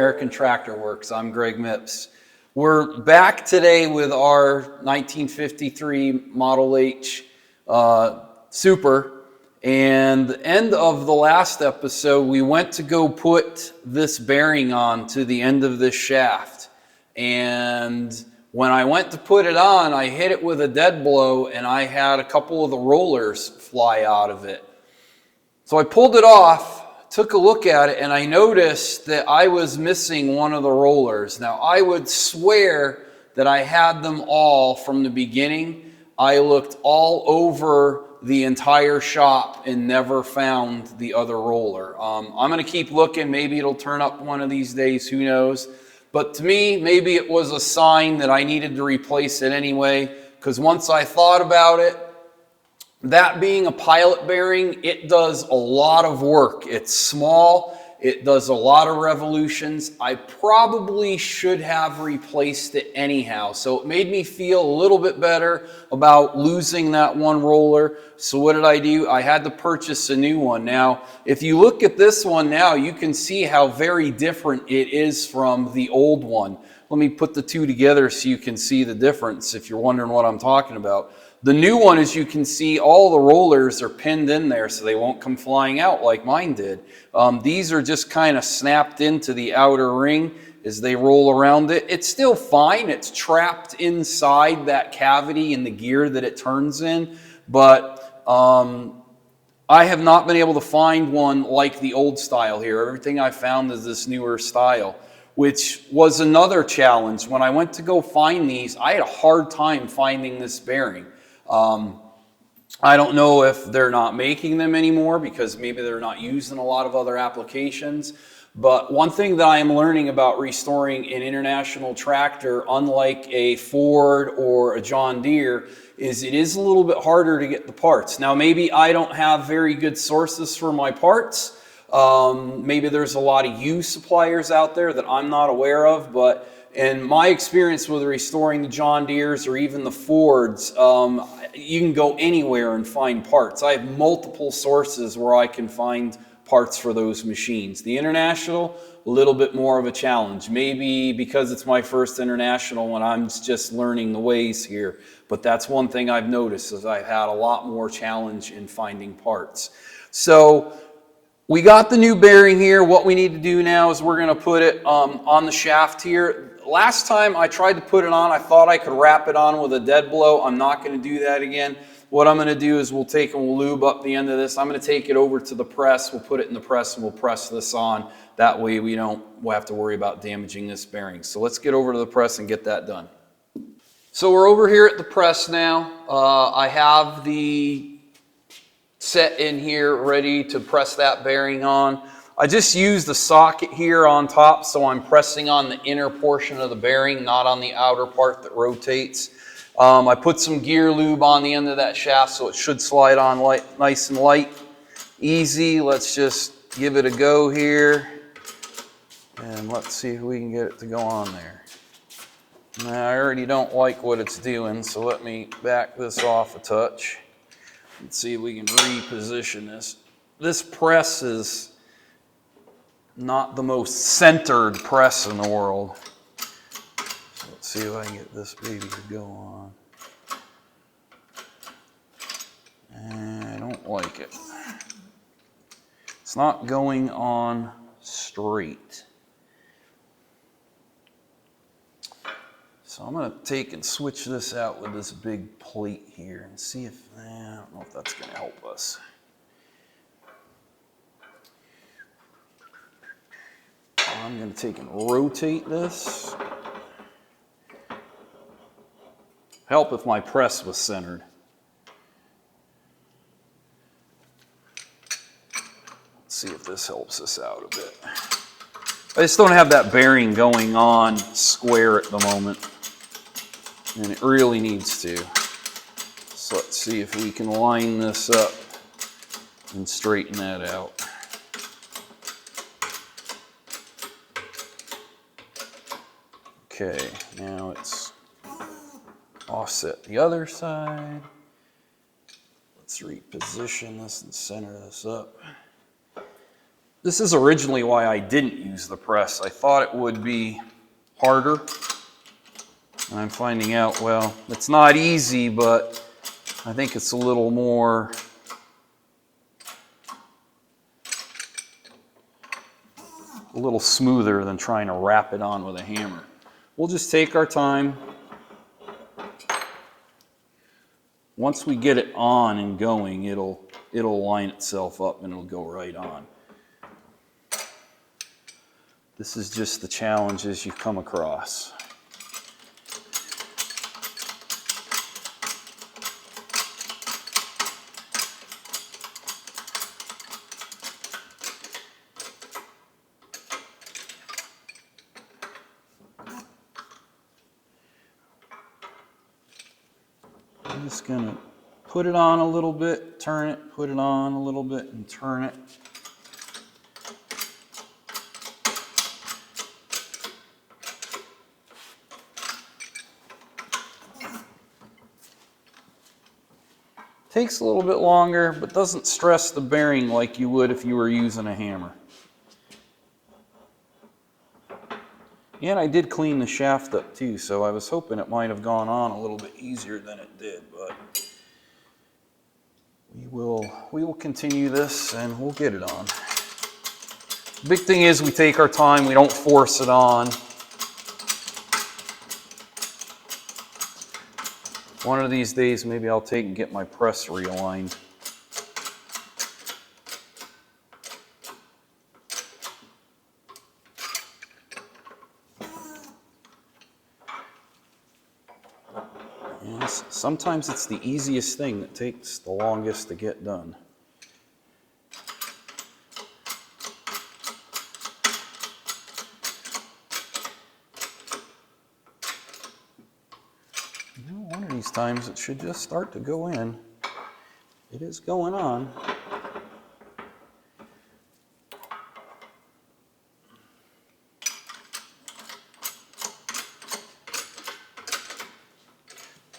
American Tractor Works. I'm Greg Mipps. We're back today with our 1953 Model H Super. And the end of the last episode, we went to go put this bearing on to the end of this shaft. And when I went to put it on, I hit it with a dead blow and I had a couple of the rollers fly out of it. So I pulled it off, took a look at it, and I noticed that I was missing one of the rollers. Now, I would swear that I had them all from the beginning. I looked all over the entire shop and never found the other roller. I'm going to keep looking. Maybe it'll turn up one of these days. Who knows? But to me, maybe it was a sign that I needed to replace it anyway, because once I thought about it, that being a pilot bearing, it does a lot of work. It's small. It does a lot of revolutions. I probably should have replaced it anyhow. So it made me feel a little bit better about losing that one roller. So what did I do? I had to purchase a new one. Now, if you look at this one now, you can see how very different it is from the old one. Let me put the two together so you can see the difference if you're wondering what I'm talking about. The new one, as you can see, all the rollers are pinned in there so they won't come flying out like mine did. These are just kind of snapped into the outer ring as they roll around it. It's still fine. It's trapped inside that cavity in the gear that it turns in. But I have not been able to find one like the old style here. Everything I found is this newer style, which was another challenge. When I went to go find these, I had a hard time finding this bearing. I don't know if they're not making them anymore because maybe they're not used in a lot of other applications. But one thing that I am learning about restoring an international tractor, unlike a Ford or a John Deere, is it is a little bit harder to get the parts. Now, maybe I don't have very good sources for my parts. Maybe there's a lot of used suppliers out there that I'm not aware of, but in my experience with restoring the John Deeres or even the Fords, you can go anywhere and find parts. I have multiple sources where I can find parts for those machines. The International, a little bit more of a challenge. Maybe because it's my first International when I'm just learning the ways here. But that's one thing I've noticed is I've had a lot more challenge in finding parts. So we got the new bearing here. What we need to do now is we're going to put it on the shaft here. Last time I tried to put it on, I thought I could wrap it on with a dead blow. I'm not going to do that again. What I'm going to do is we'll take and we'll lube up the end of this. I'm going to take it over to the press. We'll put it in the press and we'll press this on. That way we'll have to worry about damaging this bearing. So let's get over to the press and get that done. So we're over here at the press now. I have the set in here ready to press that bearing on. I just used the socket here on top, so I'm pressing on the inner portion of the bearing, not on the outer part that rotates. I put some gear lube on the end of that shaft, so it should slide on nice and light, easy. Let's just give it a go here, and let's see if we can get it to go on there. Now, I already don't like what it's doing, so let me back this off a touch. Let's see if we can reposition this. This press is not the most centered press in the world. So let's see if I can get this baby to go on. And I don't like it. It's not going on straight. So I'm going to take and switch this out with this big plate here and see if, I don't know if that's going to help us. I'm going to take and rotate this. Help if my press was centered. Let's see if this helps us out a bit. I just don't have that bearing going on square at the moment, and it really needs to. So let's see if we can line this up and straighten that out. Okay, now it's offset the other side. Let's reposition this and center this up. This is originally why I didn't use the press. I thought it would be harder. And I'm finding out, well, it's not easy, but I think it's a little more smoother than trying to wrap it on with a hammer. We'll just take our time. Once we get it on and going, it'll line itself up and it'll go right on. This is just the challenges you come across. I'm just going to put it on a little bit, turn it, put it on a little bit, and turn it. Takes a little bit longer, but doesn't stress the bearing like you would if you were using a hammer. And I did clean the shaft up too, so I was hoping it might have gone on a little bit easier than it did, but we will continue this and we'll get it on. The big thing is we take our time, we don't force it on. One of these days, maybe I'll take and get my press realigned. Yes, sometimes it's the easiest thing that takes the longest to get done. One of these times it should just start to go in. It is going on.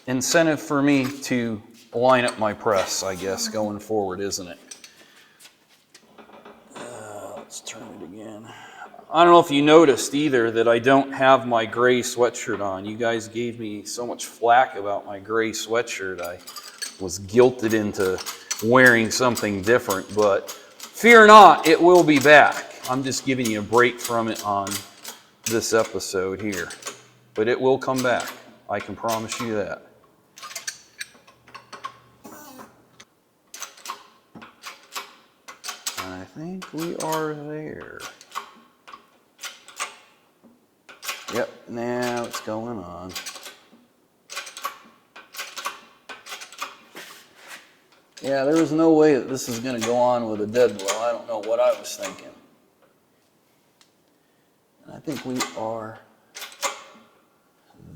Incentive for me to line up my press, I guess, going forward, isn't it? Let's turn it again. I don't know if you noticed either that I don't have my gray sweatshirt on. You guys gave me so much flack about my gray sweatshirt. I was guilted into wearing something different, but fear not, it will be back. I'm just giving you a break from it on this episode here, but it will come back. I can promise you that. I think we are there. Yep, now it's going on. Yeah, there was no way that this is going to go on with a dead blow. I don't know what I was thinking. And I think we are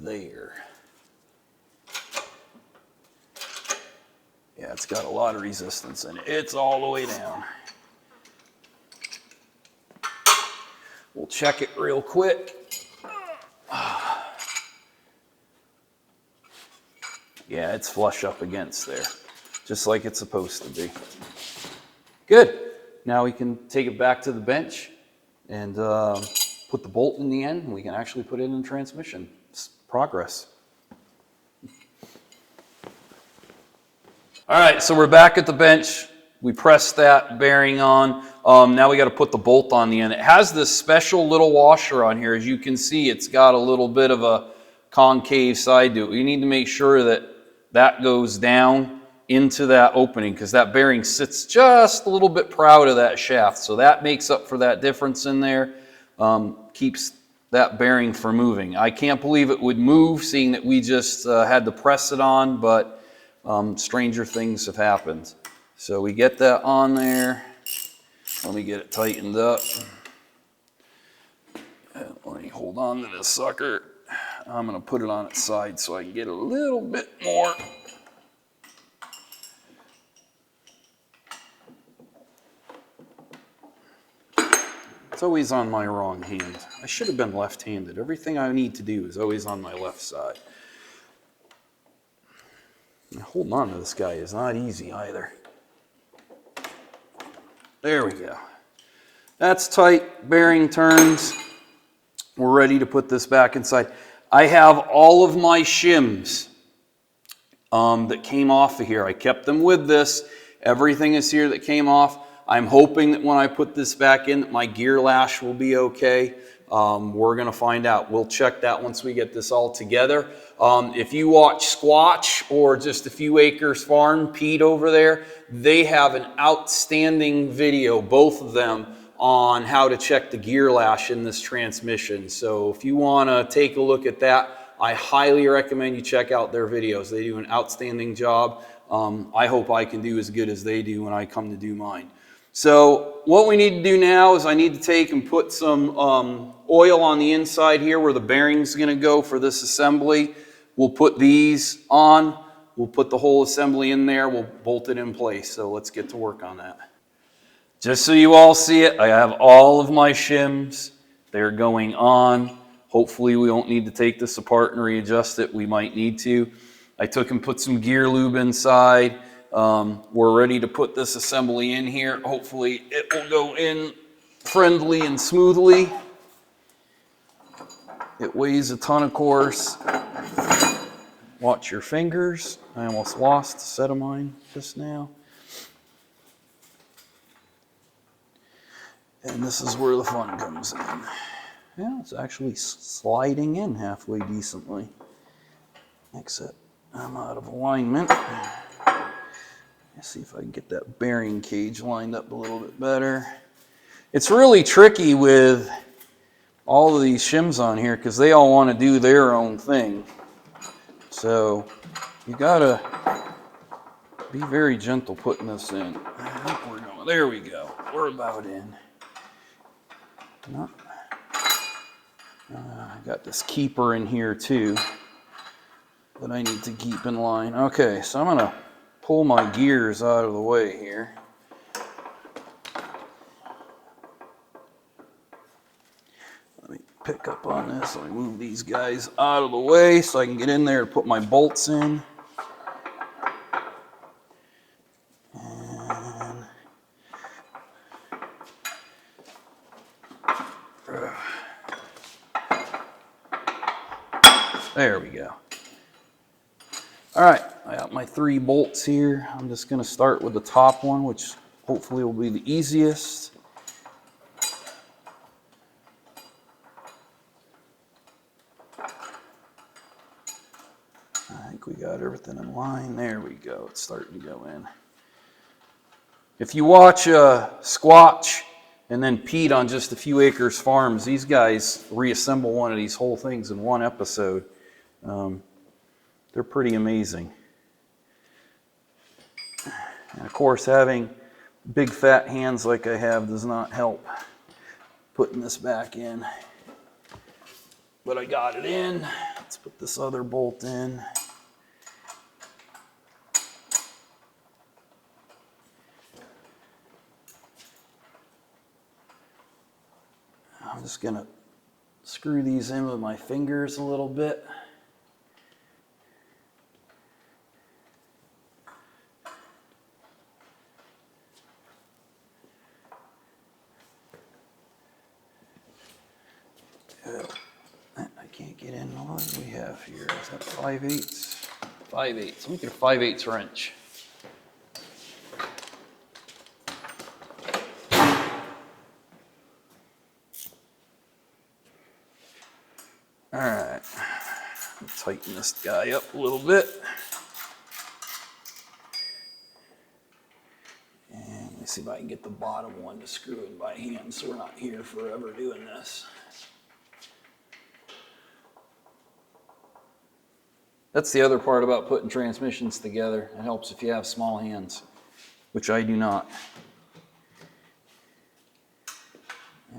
there. Yeah, it's got a lot of resistance in it. It's all the way down. We'll check it real quick. Yeah, it's flush up against there, just like it's supposed to be. Good. Now we can take it back to the bench and put the bolt in the end, and we can actually put it in transmission. It's progress. All right, so we're back at the bench. We pressed that bearing on. Now we got to put the bolt on the end. It has this special little washer on here. As you can see, it's got a little bit of a concave side to it. We need to make sure that that goes down into that opening because that bearing sits just a little bit proud of that shaft. So that makes up for that difference in there, keeps that bearing from moving. I can't believe it would move seeing that we just had to press it on, but stranger things have happened. So we get that on there. Let me get it tightened up. Let me hold on to this sucker. I'm going to put it on its side so I can get a little bit more. It's always on my wrong hand. I should have been left-handed. Everything I need to do is always on my left side. And holding on to this guy is not easy either. There we go. That's tight, bearing turns. We're ready to put this back inside. I have all of my shims that came off of here. I kept them with this. Everything is here that came off. I'm hoping that when I put this back in, that my gear lash will be okay. We're going to find out. We'll check that once we get this all together. If you watch Squatch or Just a Few Acres Farm, Pete over there, they have an outstanding video, both of them, on how to check the gear lash in this transmission. So if you want to take a look at that, I highly recommend you check out their videos. They do an outstanding job. I hope I can do as good as they do when I come to do mine. So what we need to do now is I need to take and put some oil on the inside here where the bearing's going to go for this assembly. We'll put these on. We'll put the whole assembly in there. We'll bolt it in place. So let's get to work on that. Just so you all see it, I have all of my shims. They're going on. Hopefully we won't need to take this apart and readjust it. We might need to. I took and put some gear lube inside. We're ready to put this assembly in here. Hopefully it will go in friendly and smoothly. It weighs a ton, of course. Watch your fingers. I almost lost a set of mine just now. And this is where the fun comes in. Yeah, it's actually sliding in halfway decently. Except I'm out of alignment. Let's see if I can get that bearing cage lined up a little bit better. It's really tricky with all of these shims on here because they all want to do their own thing. So you gotta be very gentle putting this in. There we go. We're about in. No. I got this keeper in here too that I need to keep in line. Okay, so I'm gonna pull my gears out of the way here. Let me pick up on this. Let me move these guys out of the way so I can get in there to put my bolts in. There we go. All right, I got my 3 bolts here. I'm just going to start with the top one, which hopefully will be the easiest. I think we got everything in line. There we go. It's starting to go in. If you watch Squatch and then Pete on Just a Few Acres Farms, these guys reassemble one of these whole things in one episode. They're pretty amazing. And of course, having big fat hands like I have does not help putting this back in. But I got it in. Let's put this other bolt in. I'm just going to screw these in with my fingers a little bit. I can't get in. What do we have here? Is that 5/8? 5/8. Let me get a 5/8 wrench. All right. Tighten this guy up a little bit. And let me see if I can get the bottom one to screw in by hand so we're not here forever doing this. That's the other part about putting transmissions together. It helps if you have small hands, which I do not.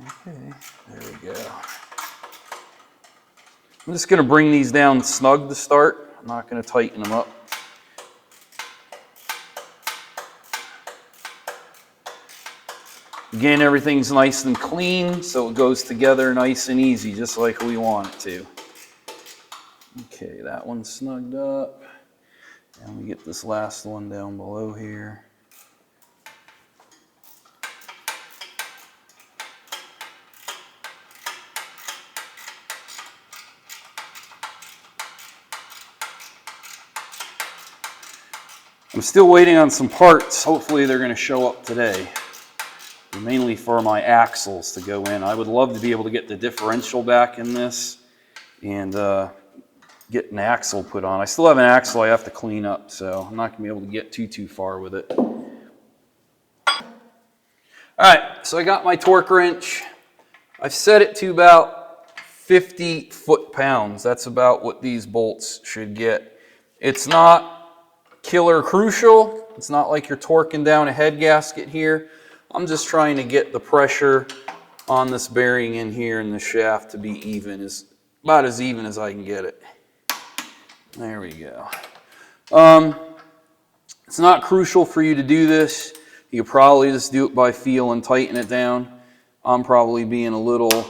Okay, there we go. I'm just going to bring these down snug to start. I'm not going to tighten them up. Again, everything's nice and clean, so it goes together nice and easy, just like we want it to. Okay, that one's snugged up. And we get this last one down below here. I'm still waiting on some parts. Hopefully they're going to show up today. Mainly for my axles to go in. I would love to be able to get the differential back in this and get an axle put on. I still have an axle I have to clean up, so I'm not going to be able to get too far with it. Alright, so I got my torque wrench. I've set it to about 50 foot-pounds. That's about what these bolts should get. It's not killer crucial. It's not like you're torquing down a head gasket here. I'm just trying to get the pressure on this bearing in here in the shaft to be even, about as even as I can get it. There we go. It's not crucial for you to do this. You could probably just do it by feel and tighten it down. I'm probably being a little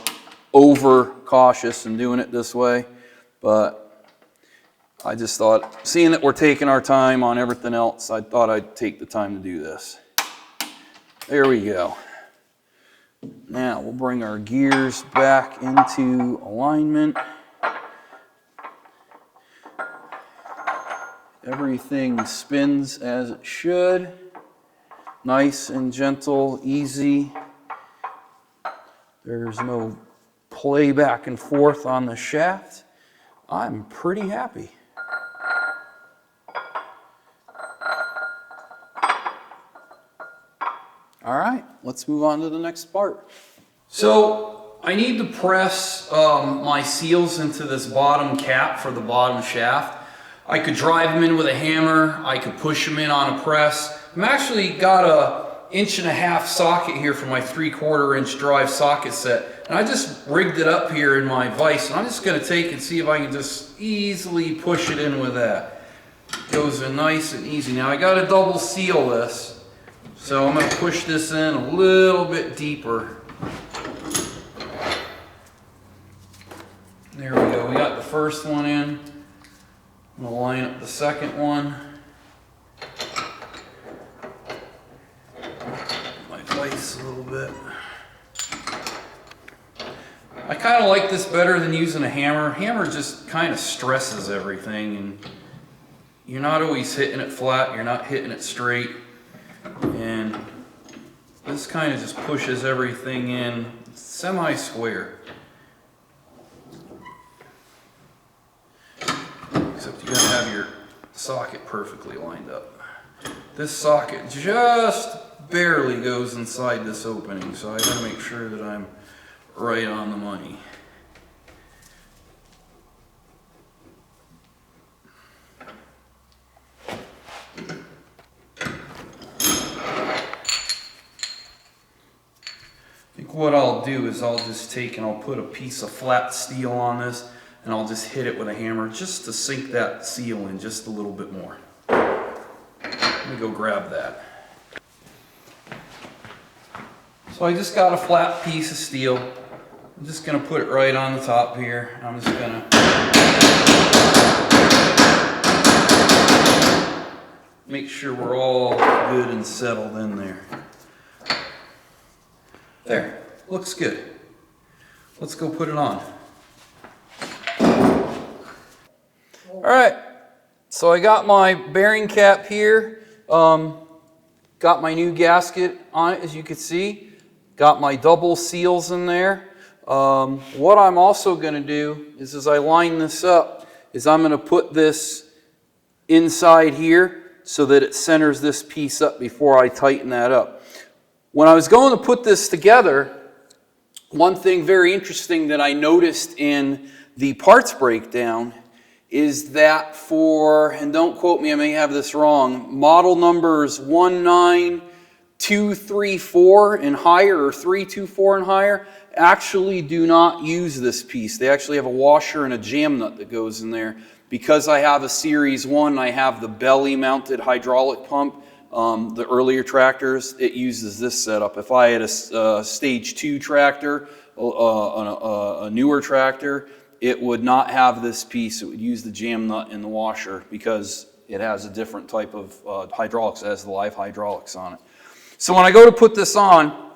over cautious and doing it this way, but I just thought, seeing that we're taking our time on everything else, I thought I'd take the time to do this. There we go. Now we'll bring our gears back into alignment. Everything spins as it should. Nice and gentle, easy. There's no play back and forth on the shaft. I'm pretty happy. All right, let's move on to the next part. So I need to press my seals into this bottom cap for the bottom shaft. I could drive them in with a hammer. I could push them in on a press. I'm actually got a 1.5-inch socket here for my 3/4 inch drive socket set. And I just rigged it up here in my vise. And I'm just gonna take and see if I can just easily push it in with that. Goes in nice and easy. Now I gotta double seal this. So I'm going to push this in a little bit deeper. There we go. We got the first one in. I'm going to line up the second one. My vise a little bit. I kind of like this better than using a hammer. Hammer just kind of stresses everything, and you're not always hitting it flat. You're not hitting it straight. And this kind of just pushes everything in semi-square. Except you gotta have your socket perfectly lined up. This socket just barely goes inside this opening, so I gotta make sure that I'm right on the money. What I'll do is I'll just take and I'll put a piece of flat steel on this and I'll just hit it with a hammer just to sink that seal in just a little bit more. Let me go grab that. So I just got a flat piece of steel. I'm just going to put it right on the top here. I'm just going to make sure we're all good and settled in there. There. Looks good. Let's go put it on. All right, so I got my bearing cap here. Got my new gasket on it, as you can see. Got my double seals in there. What I'm also going to do is, as I line this up, is I'm going to put this inside here so that it centers this piece up before I tighten that up. When I was going to put this together, one thing very interesting that I noticed in the parts breakdown is that for, and don't quote me, I may have this wrong, model numbers 19234 and higher, or 324 and higher, actually do not use this piece. They actually have a washer and a jam nut that goes in there. Because I have a Series 1, I have the belly mounted hydraulic pump. The earlier tractors, it uses this setup. If I had a stage 2 tractor, a newer tractor, it would not have this piece. It would use the jam nut and the washer because it has a different type of hydraulics. It has the live hydraulics on it. So when I go to put this on,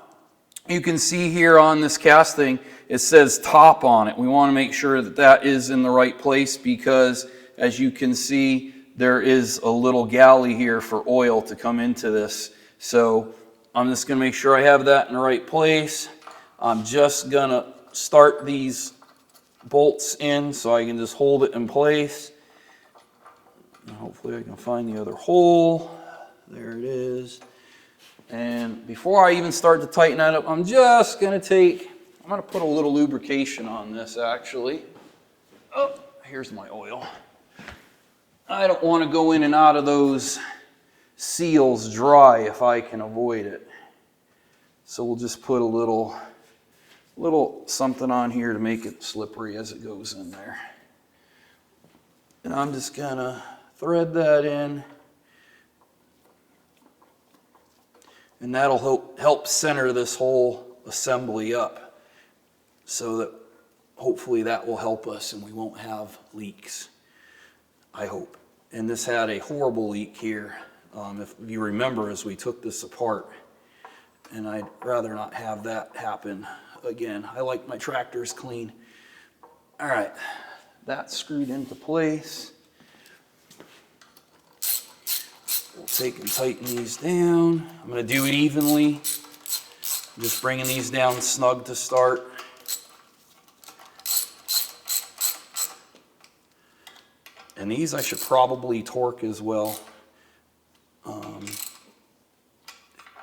you can see here on this casting, it says top on it. We want to make sure that that is in the right place because, as you can see, there is a little galley here for oil to come into this. So I'm just going to make sure I have that in the right place. I'm just going to start these bolts in so I can just hold it in place. And hopefully I can find the other hole. There it is. And before I even start to tighten that up, I'm going to put a little lubrication on this actually. Oh, here's my oil. I don't want to go in and out of those seals dry if I can avoid it. So we'll just put a little something on here to make it slippery as it goes in there. And I'm just going to thread that in. And that'll help center this whole assembly up so that hopefully that will help us and we won't have leaks, I hope. And this had a horrible leak here, if you remember, as we took this apart. And I'd rather not have that happen again. I like my tractors clean. All right, that's screwed into place. We'll take and tighten these down. I'm going to do it evenly. I'm just bringing these down snug to start. And these I should probably torque as well.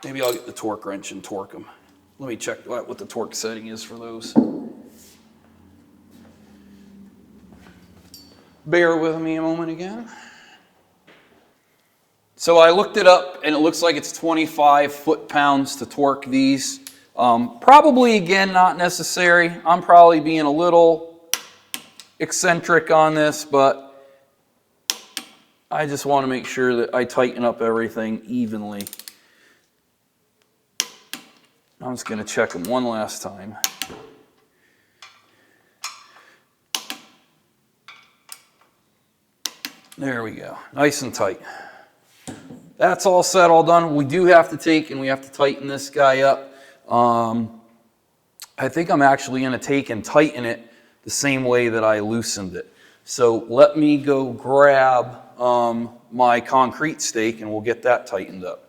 Maybe I'll get the torque wrench and torque them. Let me check what the torque setting is for those. Bear with me a moment again. So I looked it up and it looks like it's 25 foot-pounds to torque these. Probably, again, not necessary. I'm probably being a little eccentric on this, but I just want to make sure that I tighten up everything evenly. I'm just going to check them one last time. There we go. Nice and tight. That's all set, all done. We do have to take and we have to tighten this guy up. I think I'm actually going to take and tighten it the same way that I loosened it. So let me go grab my concrete stake and we'll get that tightened up.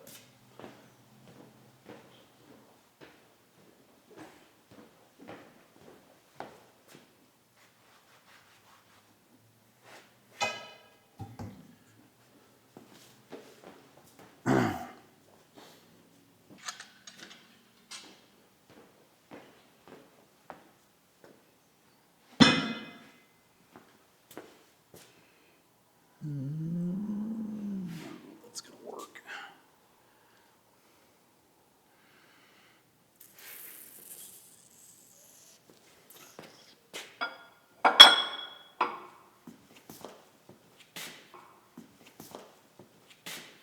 That's going to work.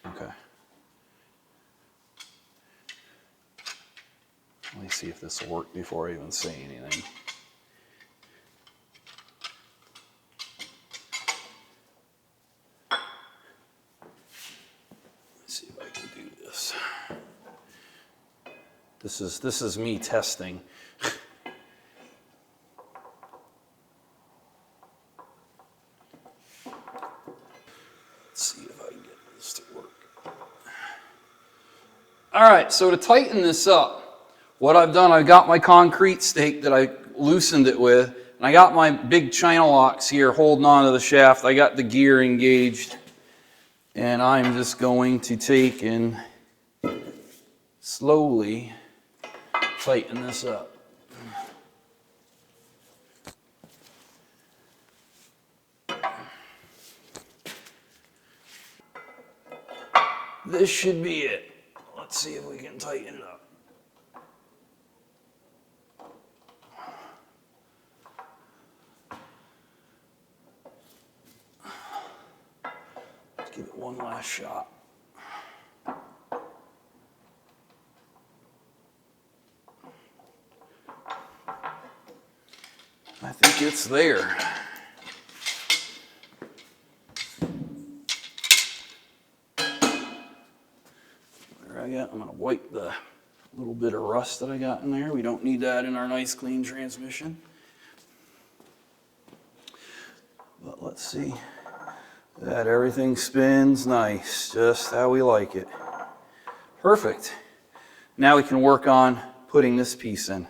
Okay. Let me see if this will work before I even say anything. This is me testing. Let's see if I can get this to work. All right, so to tighten this up, what I've done, I've got my concrete stake that I loosened it with, and I got my big China locks here holding onto the shaft. I got the gear engaged, and I'm just going to take and slowly tighten this up. This should be it. Let's see if we can tighten it up. Let's give it one last shot. I think it's there. I'm going to wipe the little bit of rust that I got in there. We don't need that in our nice clean transmission. But let's see. That everything spins nice, just how we like it. Perfect. Now we can work on putting this piece in.